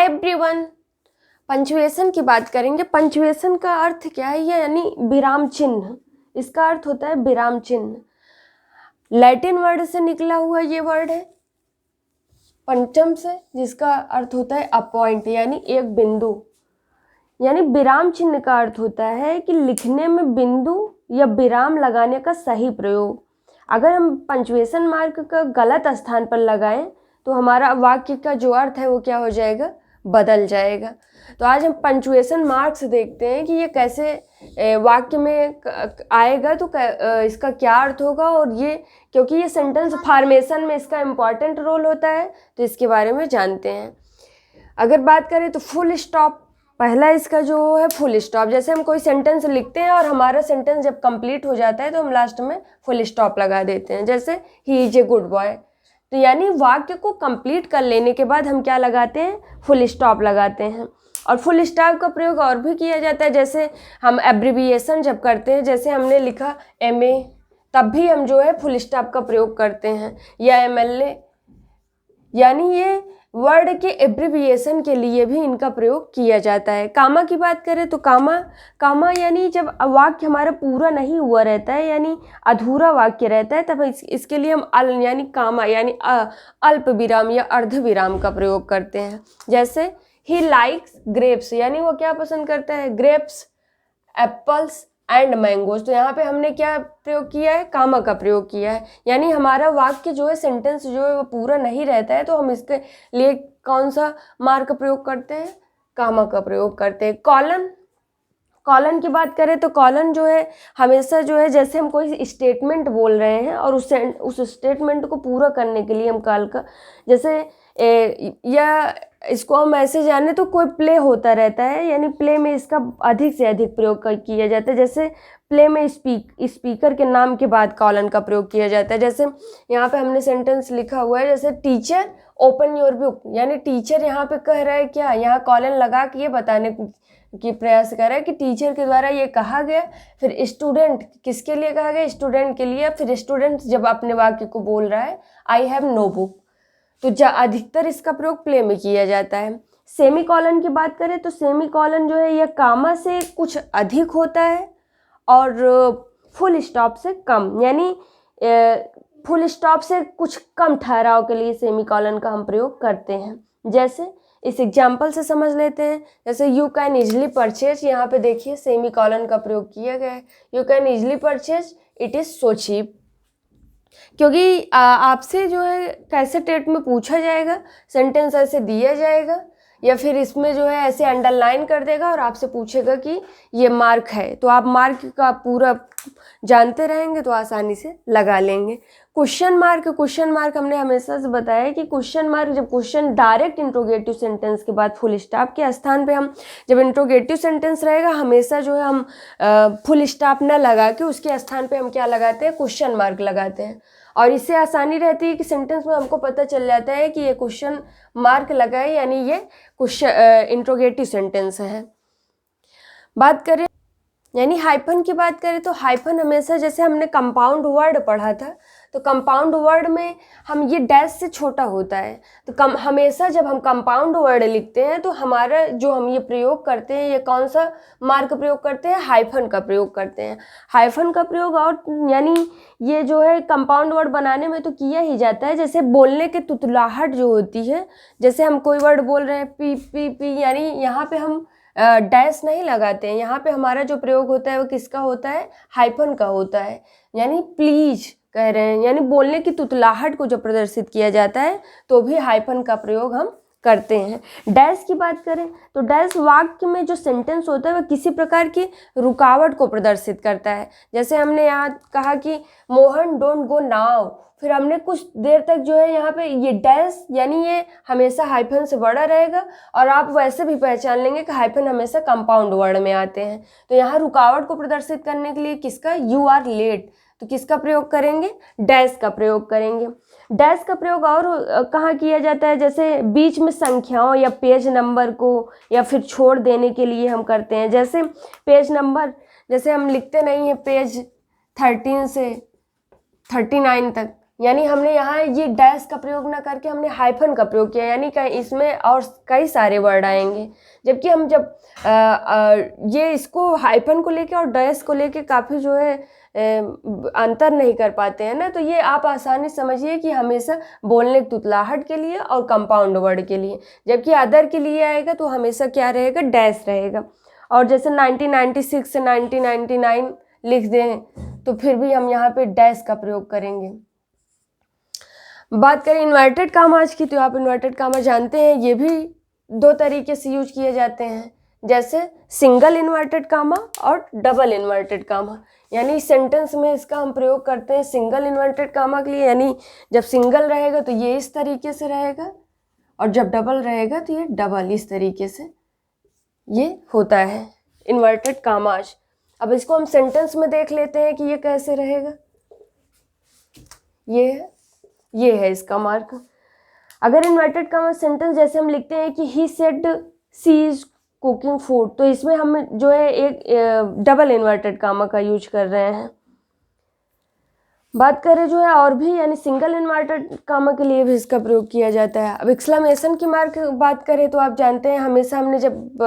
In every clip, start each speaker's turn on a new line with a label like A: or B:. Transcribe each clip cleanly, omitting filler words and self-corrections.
A: Hi everyone. Punctuation की बात करेंगे। पंचुएशन का अर्थ क्या है? ये यानी विराम चिन्ह। इसका अर्थ होता है विराम चिन्ह। लैटिन वर्ड से निकला हुआ ये वर्ड है पंचम से, जिसका अर्थ होता है अपॉइंट यानी एक बिंदु। यानी विराम चिन्ह का अर्थ होता है कि लिखने में बिंदु या विराम लगाने का सही प्रयोग। अगर हम पंचुएशन मार्क का गलत स्थान पर लगाएं तो हमारा वाक्य का जो अर्थ है वो क्या हो जाएगा? बदल जाएगा। तो आज हम पंचुएशन मार्क्स देखते हैं कि ये कैसे वाक्य में आएगा, तो इसका क्या अर्थ होगा। और ये क्योंकि ये सेंटेंस फॉर्मेशन में इसका इम्पॉर्टेंट रोल होता है तो इसके बारे में जानते हैं। अगर बात करें तो फुल स्टॉप, पहला इसका जो है फुल स्टॉप। जैसे हम कोई सेंटेंस लिखते हैं और हमारा सेंटेंस जब कंप्लीट हो जाता है तो हम लास्ट में फुल स्टॉप लगा देते हैं। जैसे he is a good boy, तो यानी वाक्य को कंप्लीट कर लेने के बाद हम क्या लगाते हैं? फुल स्टॉप लगाते हैं। और फुल स्टॉप का प्रयोग और भी किया जाता है। जैसे हम एब्रिविएशन जब करते हैं, जैसे हमने लिखा MA, तब भी हम जो है फुल स्टॉप का प्रयोग करते हैं, या MLA। यानी ये वर्ड के एब्रिविएशन के लिए भी इनका प्रयोग किया जाता है। कामा की बात करें तो कामा यानी जब वाक्य हमारा पूरा नहीं हुआ रहता है, यानी अधूरा वाक्य रहता है, तब इसके लिए हम यानी कामा यानी अल्प विराम या अर्ध विराम का प्रयोग करते हैं। जैसे ही लाइक्स ग्रेप्स, यानी वो क्या पसंद करता है? Grapes, apples and mangoes. तो यहाँ पे हमने क्या प्रयोग किया है? कामा का प्रयोग किया है। यानी हमारा वाक्य जो है, सेंटेंस जो है वो पूरा नहीं रहता है तो हम इसके लिए कौन सा मार्क प्रयोग करते हैं? कामा का प्रयोग करते हैं। कॉलन की बात करें तो कॉलन जो है हमेशा जो है, जैसे हम कोई स्टेटमेंट बोल रहे हैं और उस स्टेटमेंट को पूरा करने के लिए हम काल का, जैसे या इसको हम ऐसे जाने तो कोई प्ले होता रहता है, यानी प्ले में इसका अधिक से अधिक प्रयोग किया जाता है। जैसे प्ले में स्पीकर के नाम के बाद कॉलन का प्रयोग किया जाता है। जैसे यहाँ पे हमने सेंटेंस लिखा हुआ है, जैसे टीचर ओपन योर बुक, यानी टीचर यहाँ पे कह रहा है क्या? यहाँ कॉलन लगा के ये बताने की प्रयास कर रहा है कि टीचर के द्वारा ये कहा गया। फिर स्टूडेंट, किसके लिए कहा गया? स्टूडेंट के लिए। फिर स्टूडेंट जब अपने वाक्य को बोल रहा है आई हैव नो बुक, तो अधिकतर इसका प्रयोग प्ले में किया जाता है। सेमी कॉलन की बात करें तो सेमी कॉलन जो है यह कामा से कुछ अधिक होता है और फुल स्टॉप से कम, यानी फुल स्टॉप से कुछ कम ठहराव के लिए सेमी कॉलन का हम प्रयोग करते हैं। जैसे इस एग्जाम्पल से समझ लेते हैं। जैसे यू कैन इजली परचेज, यहाँ पे देखिए सेमी कॉलन का प्रयोग किया गया है। You can easily purchase, it is so cheap. क्योंकि आपसे जो है कैसे टेट में पूछा जाएगा, सेंटेंस ऐसे दिया जाएगा या फिर इसमें जो है ऐसे अंडरलाइन कर देगा और आपसे पूछेगा कि ये मार्क है, तो आप मार्क का पूरा जानते रहेंगे तो आसानी से लगा लेंगे। क्वेश्चन मार्क हमने हमेशा से बताया कि क्वेश्चन मार्क जब क्वेश्चन डायरेक्ट इंट्रोगेटिव सेंटेंस के बाद फुल स्टॉप के स्थान पे हम, जब इंट्रोगेटिव सेंटेंस रहेगा हमेशा जो है हम फुल स्टॉप न लगा के उसके स्थान पे हम क्या लगाते हैं? क्वेश्चन मार्क लगाते हैं। और इससे आसानी रहती है कि सेंटेंस में हमको पता चल जाता है कि ये क्वेश्चन मार्क लगा है, यानी ये क्वेश्चन इंट्रोगेटिव सेंटेंस है। बात करें यानी हाइफन की बात करें तो हाइफन हमेशा, जैसे हमने कंपाउंड वर्ड पढ़ा था, तो कंपाउंड वर्ड में हम ये डैश से छोटा होता है, तो हमेशा जब हम कंपाउंड वर्ड लिखते हैं तो हमारा जो हम ये प्रयोग करते हैं, ये कौन सा मार्क प्रयोग करते हैं? हाइफन का प्रयोग करते हैं। हाइफन का प्रयोग और यानी ये जो है कंपाउंड वर्ड बनाने में तो किया ही जाता है। जैसे बोलने के तुतलाहट जो होती है, जैसे हम कोई वर्ड बोल रहे हैं पी पी पी, यानी यहाँ पे हम डैश नहीं लगाते हैं। यहाँ पे हमारा जो प्रयोग होता है वो किसका होता है? हाइफन का होता है। यानी प्लीज कह रहे हैं, यानी बोलने की तुतलाहट को जो प्रदर्शित किया जाता है तो भी हाइफन का प्रयोग हम करते हैं। डैश की बात करें तो डैश वाक्य में जो सेंटेंस होता है वह किसी प्रकार की रुकावट को प्रदर्शित करता है। जैसे हमने यहाँ कहा कि मोहन डोंट गो नाउ, फिर हमने कुछ देर तक जो है यहाँ पे ये डैश, यानी ये हमेशा हाइफन से बड़ा रहेगा और आप वैसे भी पहचान लेंगे कि हाइफन हमेशा कंपाउंड वर्ड में आते हैं। तो यहाँ रुकावट को प्रदर्शित करने के लिए किसका? यू आर लेट, तो किसका प्रयोग करेंगे? डैश का प्रयोग करेंगे। डैश का प्रयोग और कहाँ किया जाता है? जैसे बीच में संख्याओं या पेज नंबर को या फिर छोड़ देने के लिए हम करते हैं। जैसे पेज नंबर, जैसे हम लिखते नहीं हैं पेज 13 से 39 तक, यानी हमने यहाँ ये डैश का प्रयोग ना करके हमने हाइफन का प्रयोग किया, यानी इसमें और कई सारे वर्ड आएंगे। जबकि हम जब ये इसको हाइफन को लेके और डैश को लेके काफ़ी जो है अंतर नहीं कर पाते हैं ना, तो ये आप आसानी समझिए कि हमेशा बोलने की तुतलाहट के लिए और कंपाउंड वर्ड के लिए, जबकि अदर के लिए आएगा तो हमेशा क्या रहेगा, डैश रहेगा। और जैसे 1996 से 1999 लिख दें तो फिर भी हम यहाँ पे डैश का प्रयोग करेंगे। बात करें इन्वर्टेड कामाज की, तो आप इन्वर्टेड कामा जानते हैं, ये भी दो तरीके से यूज किए जाते हैं, जैसे सिंगल इन्वर्टेड कामा और डबल इन्वर्टेड कामा। यानी सेंटेंस में इसका हम प्रयोग करते हैं सिंगल इन्वर्टेड कामा के लिए, यानी जब सिंगल रहेगा तो ये इस तरीके से रहेगा, और जब डबल रहेगा तो ये डबल इस तरीके से ये होता है इन्वर्टेड कामाज। अब इसको हम सेंटेंस में देख लेते हैं कि ये कैसे रहेगा। ये है इसका मार्क। अगर इन्वर्टेड कामा सेंटेंस जैसे हम लिखते हैं कि he said she is cooking food, तो इसमें हम जो है एक डबल इन्वर्टेड कामा का यूज कर रहे हैं। बात करें जो है और भी, यानी सिंगल इन्वर्टेड कामा के लिए भी इसका प्रयोग किया जाता है। अब एक्सक्लेमेशन की मार्क बात करें तो आप जानते हैं, हमेशा हमने जब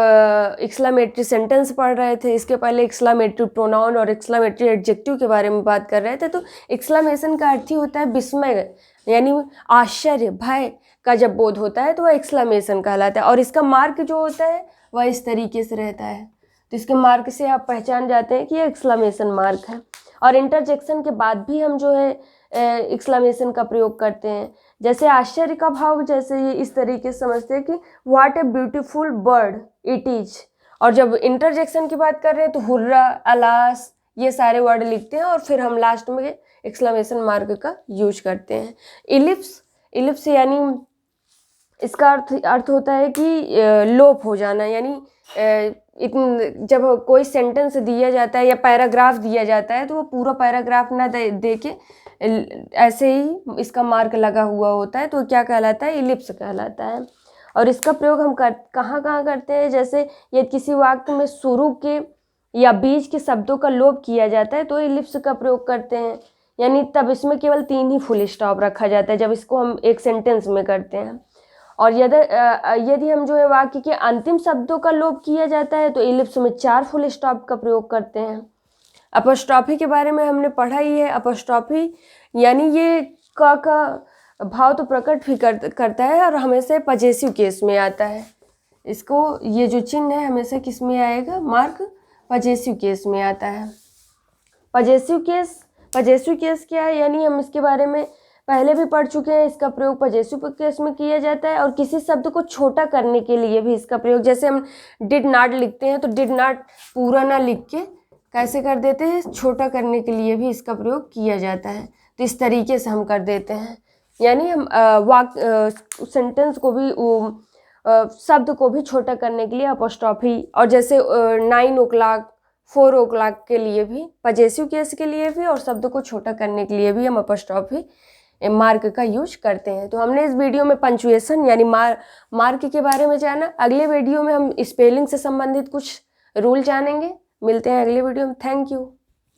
A: एक्सक्लेमेटरी सेंटेंस पढ़ रहे थे, इसके पहले एक्सक्लेमेटरी प्रोनाउन और एक्सक्लेमेटरी एडजेक्टिव के बारे में बात कर रहे थे, तो एक्सक्लेमेशन का अर्थ ही होता है विस्मय, यानी आश्चर्य, भय का जब बोध होता है तो वह एक्सक्लेमेशन कहलाता है। और इसका मार्क जो होता है वह इस तरीके से रहता है, तो इसके मार्क से आप पहचान जाते हैं कि यह एक्सक्लेमेशन मार्क है। और इंटरजेक्शन के बाद भी हम जो है एक्सक्लेमेशन का प्रयोग करते हैं, जैसे आश्चर्य का भाव, जैसे ये इस तरीके से समझते हैं कि what a beautiful bird it is. और जब इंटरजेक्शन की बात कर रहे हैं तो हुर्रा, अलास, ये सारे वर्ड लिखते हैं और फिर हम लास्ट में एक्सक्लेमेशन मार्क का यूज करते हैं। इलिप्स यानी इसका अर्थ होता है कि लोप हो जाना, यानी जब कोई सेंटेंस दिया जाता है या पैराग्राफ दिया जाता है तो वो पूरा पैराग्राफ ना दे के ऐसे ही इसका मार्क लगा हुआ होता है, तो क्या कहलाता है, इलिप्स कहलाता है। और इसका प्रयोग हम कहाँ करते हैं, जैसे ये किसी वाक्य में शुरू के या बीच के शब्दों का लोप किया जाता है तो इलिप्स का प्रयोग करते हैं, यानी तब इसमें केवल 3 ही फुल स्टॉप रखा जाता है जब इसको हम एक सेंटेंस में करते हैं। और यदि हम जो है वाक्य के अंतिम शब्दों का लोप किया जाता है तो इलिप्स में 4 फुल स्टॉप का प्रयोग करते हैं। अपॉस्ट्रोफी के बारे में हमने पढ़ा ही है। अपॉस्ट्रोफी यानी ये का भाव तो प्रकट भी करता है और हमेशा पजेसिव केस में आता है। इसको ये जो चिन्ह है हमेशा किस में आएगा, मार्क पजेसिव केस में आता है। पजेसिव केस क्या है, यानी हम इसके बारे में पहले भी पढ़ चुके हैं। इसका प्रयोग पजेसिव केस में किया जाता है और किसी शब्द को छोटा करने के लिए भी इसका प्रयोग, जैसे हम डिड नॉट लिखते हैं तो डिड नॉट पूरा ना लिख के कैसे कर देते हैं, छोटा करने के लिए भी इसका प्रयोग किया जाता है। तो इस तरीके से हम कर देते हैं, यानी हम सेंटेंस को भी शब्द को भी छोटा करने के लिए अपॉस्ट्रोफी, और जैसे 9 o'clock 4 o'clock के लिए भी, पजेसिव केस के लिए भी और शब्द को छोटा करने के लिए भी हम अपॉस्ट्रोफी मार्क का यूज करते हैं। तो हमने इस वीडियो में पंचुएशन यानी मार्क के बारे में जाना। अगले वीडियो में हम स्पेलिंग से संबंधित कुछ रूल जानेंगे। मिलते हैं अगले वीडियो में। Thank you.